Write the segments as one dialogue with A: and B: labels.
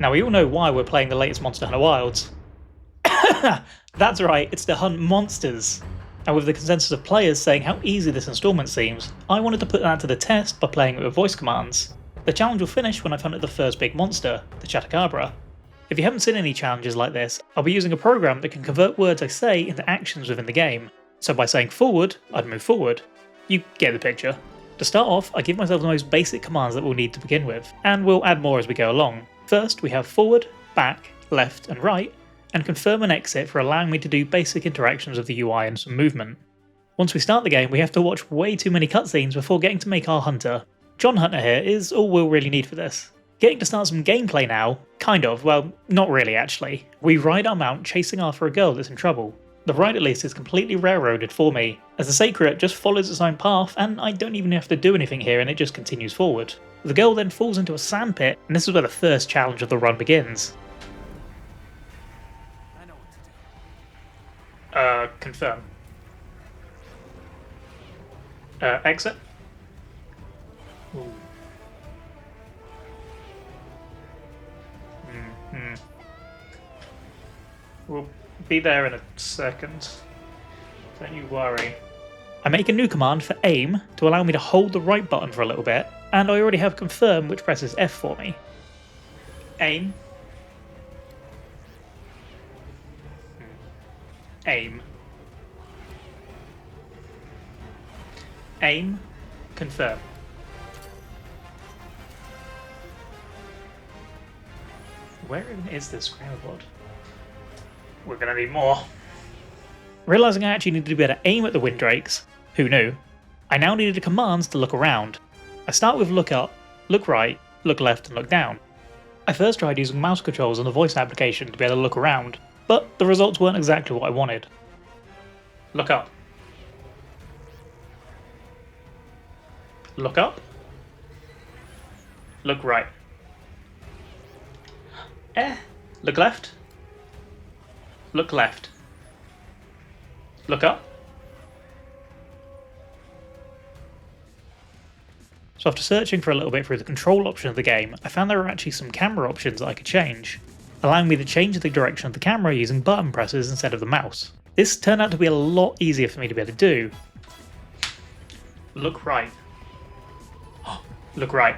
A: Now we all know why we're playing the latest Monster Hunter Wilds. That's right, it's to hunt monsters. And with the consensus of players saying how easy this installment seems, I wanted to put that to the test by playing it with voice commands. The challenge will finish when I've hunted the first big monster, the Chatacabra. If you haven't seen any challenges like this, I'll be using a program that can convert words I say into actions within the game. So by saying forward, I'd move forward. You get the picture. To start off, I give myself the most basic commands that we'll need to begin with, and we'll add more as we go along. First, we have forward, back, left, and right, and confirm and exit for allowing me to do basic interactions with the UI and some movement. Once we start the game, we have to watch way too many cutscenes before getting to make our hunter. John Hunter here is all we'll really need for this. Getting to start some gameplay now, kind of, well, not really actually. We ride our mount chasing after a girl that's in trouble. The ride at least is completely railroaded for me, as the Sacred just follows its own path and I don't even have to do anything here and it just continues forward. The girl then falls into a sandpit, and this is where the first challenge of the run begins. Confirm. Exit. Ooh. We'll be there in a second. Don't you worry. I make a new command for aim to allow me to hold the right button for a little bit, and I already have confirm which presses F for me. Aim. Aim. Aim. Confirm. Where even is this grammar board? We're gonna need more. Realising I actually needed to be able to aim at the windrakes, who knew, I now needed commands to look around. I start with look up, look right, look left and look down. I first tried using mouse controls on the voice application to be able to look around, but the results weren't exactly what I wanted. Look up. Look up. Look right. Look left. Look left. Look up. So after searching for a little bit through the control option of the game, I found there were actually some camera options that I could change, allowing me to change the direction of the camera using button presses instead of the mouse. This turned out to be a lot easier for me to be able to do. Look right. Look right.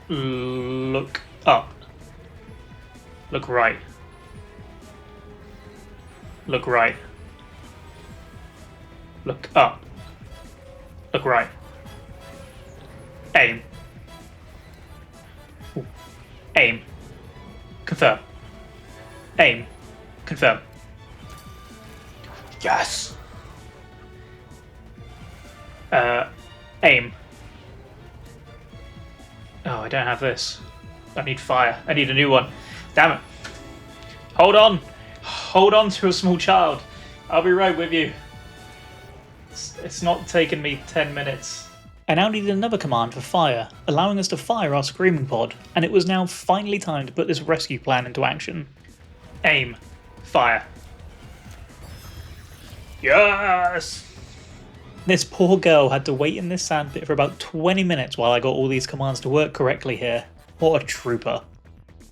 A: Look up. Look right. Look right. Look up. Look right. Aim. Ooh. Aim. Confirm. Aim. Confirm. Yes! Aim. Oh, I don't have this. I need fire. I need a new one. Damn it. Hold on. Hold on to a small child. I'll be right with you. It's not taken me 10 minutes. I now needed another command for fire, allowing us to fire our screaming pod, and it was now finally time to put this rescue plan into action. Aim. Fire. Yes! This poor girl had to wait in this sandpit for about 20 minutes while I got all these commands to work correctly here. What a trooper.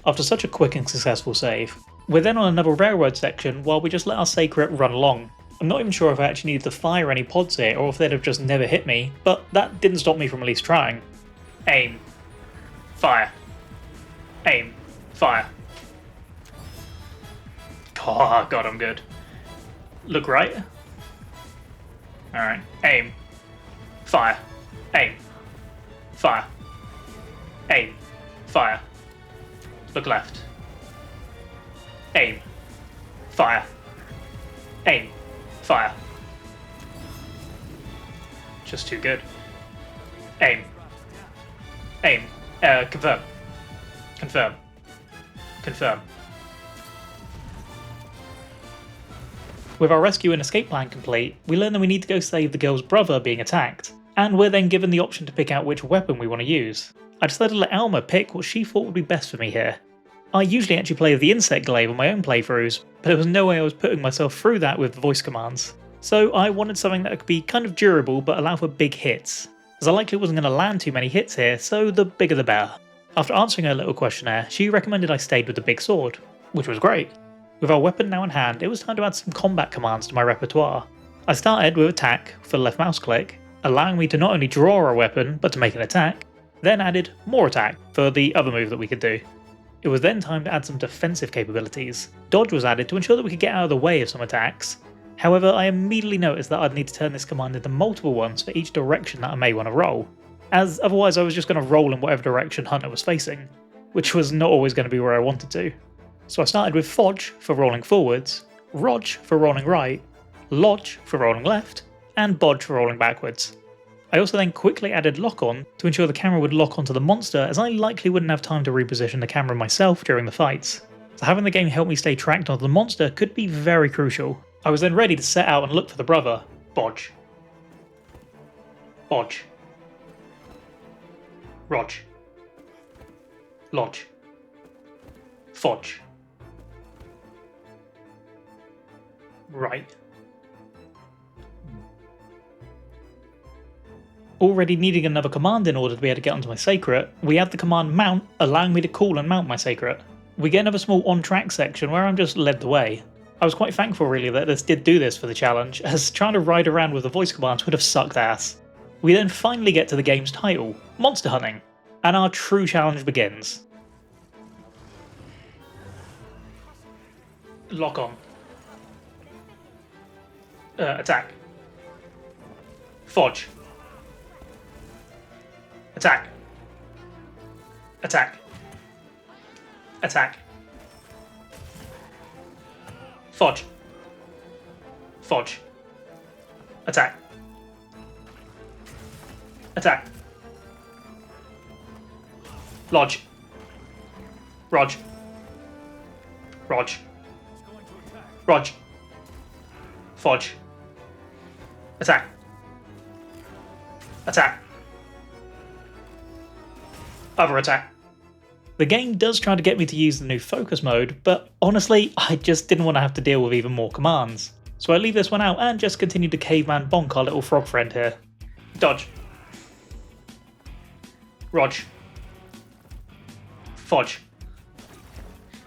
A: After such a quick and successful save, we're then on another railroad section while we just let our Sacred run along. I'm not even sure if I actually needed to fire any pods here or if they'd have just never hit me, but that didn't stop me from at least trying. Aim. Fire. Aim. Fire. Oh god, I'm good. Look right. Alright. Aim. Fire. Aim. Fire. Aim. Fire. Look left. Aim. Fire. Aim. Fire. Just too good. Aim. Aim. Confirm. Confirm. Confirm. With our rescue and escape plan complete, we learn that we need to go save the girl's brother being attacked, and we're then given the option to pick out which weapon we want to use. I decided to let Alma pick what she thought would be best for me here. I usually actually play with the insect glaive on my own playthroughs, but there was no way I was putting myself through that with voice commands. So I wanted something that could be kind of durable but allow for big hits, as I likely wasn't going to land too many hits here, so the bigger the better. After answering her little questionnaire, she recommended I stayed with the big sword, which was great. With our weapon now in hand, it was time to add some combat commands to my repertoire. I started with attack for the left mouse click, allowing me to not only draw a weapon, but to make an attack, then added more attack for the other move that we could do. It was then time to add some defensive capabilities. Dodge was added to ensure that we could get out of the way of some attacks. However, I immediately noticed that I'd need to turn this command into multiple ones for each direction that I may want to roll, as otherwise I was just going to roll in whatever direction Hunter was facing, which was not always going to be where I wanted to. So I started with Fodge for rolling forwards, Rodge for rolling right, Lodge for rolling left, and Bodge for rolling backwards. I also then quickly added lock on to ensure the camera would lock onto the monster, as I likely wouldn't have time to reposition the camera myself during the fights. So having the game help me stay tracked onto the monster could be very crucial. I was then ready to set out and look for the brother, Bodge. Bodge. Rodge. Lodge. Fodge. Right. Already needing another command in order to be able to get onto my Sacred, we add the command mount, allowing me to call and mount my Sacred. We get another small on-track section where I'm just led the way. I was quite thankful really that this did do this for the challenge, as trying to ride around with the voice commands would have sucked ass. We then finally get to the game's title, Monster Hunting, and our true challenge begins. Lock on. Attack. Fodge. Attack. Attack. Attack. Fodge. Fodge. Attack. Attack. Lodge. Rodge. Rodge. Rodge. Fodge. Attack. Attack. Other attack. The game does try to get me to use the new focus mode, but honestly, I just didn't want to have to deal with even more commands. So I leave this one out and just continue to caveman bonk our little frog friend here. Dodge. Rodge. Fodge.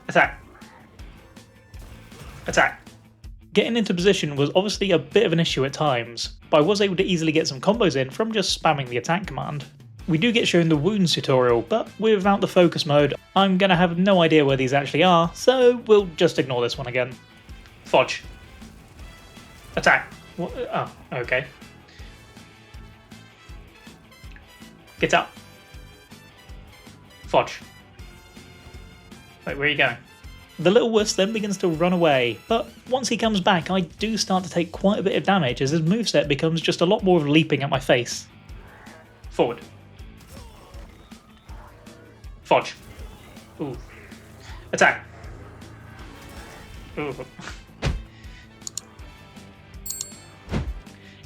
A: Attack. Attack. Getting into position was obviously a bit of an issue at times, but I was able to easily get some combos in from just spamming the attack command. We do get shown the wounds tutorial, but without the focus mode, I'm gonna have no idea where these actually are, so we'll just ignore this one again. Fodge. Attack. What? Oh, okay. Get up. Fodge. Wait, where are you going? The little wuss then begins to run away, but once he comes back I do start to take quite a bit of damage as his moveset becomes just a lot more of leaping at my face. Forward. Fodge. Ooh. Attack. Ooh.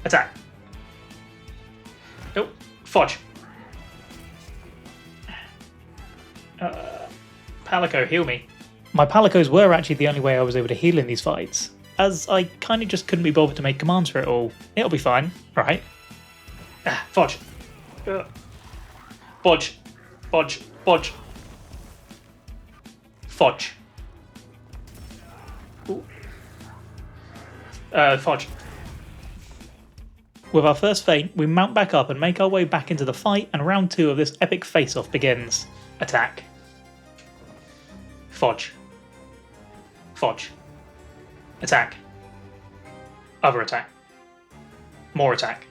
A: Attack. Oh, Fodge. Palico, heal me. My Palicos were actually the only way I was able to heal in these fights, as I kinda just couldn't be bothered to make commands for it all. It'll be fine, right? Fodge. Bodge. Bodge. Bodge. Fodge. Ooh. Fodge. With our first feint, we mount back up and make our way back into the fight, and round 2 of this epic face-off begins. Attack. Fodge. Fodge. Attack. Other attack. More attack.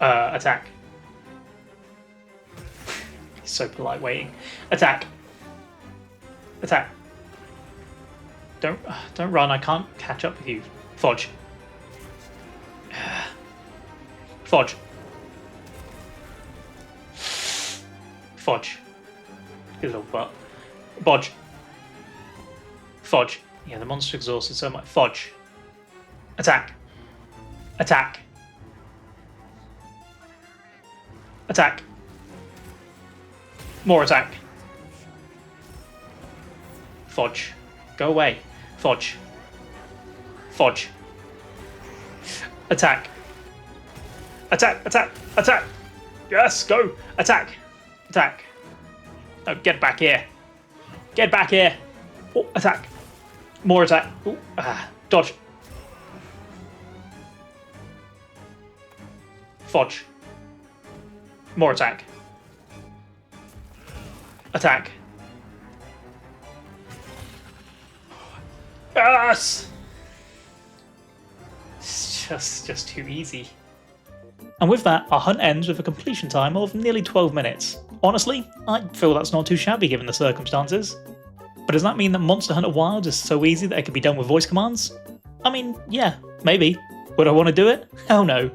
A: Attack. He's so polite waiting. Attack. Attack. Don't run, I can't catch up with you. Fodge. Fodge. Fodge. His little butt. Bodge. Fodge. Yeah, the monster exhausted so much. Fodge. Attack. Attack. Attack. More attack. Fodge. Go away. Fodge. Fodge. Attack. Attack, attack, attack! Yes, go! Attack! Attack! Oh, get back here! Get back here! Oh, attack! More attack! Ooh, dodge! Fudge! More attack! Attack! Yes! It's just too easy. And with that, our hunt ends with a completion time of nearly 12 minutes. Honestly, I feel that's not too shabby given the circumstances. But does that mean that Monster Hunter Wilds is so easy that it can be done with voice commands? I mean, yeah, maybe. Would I want to do it? Hell no.